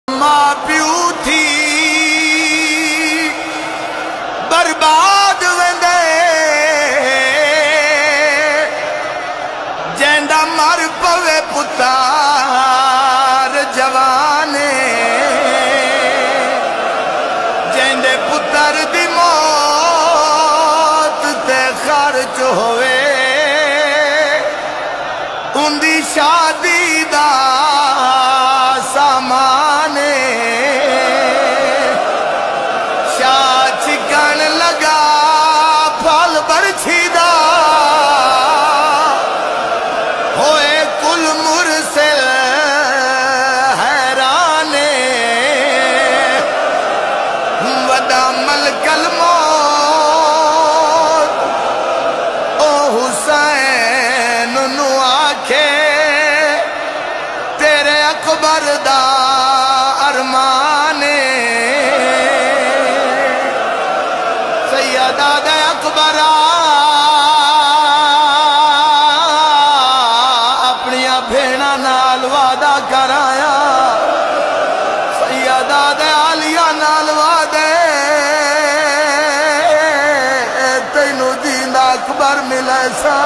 ماں پیو تھی برباد ویندے جیندا مر پوے پتار جوانے جیندے پتر دی موت تے خرچ ہوئے ان دی شادی دا سامان شاہ چکن لگا پھل برچھی دا ہوئے کل مرسل حیران ودا ملک الموت او حسین نو آکھے تیرے اکبر دا ارمان سیدہ دے اکبر اپنیاں بھیڑا نال وعدہ کرایا سیدہ دے عالیہ نال وعدے تینو دین اکبر ملے سا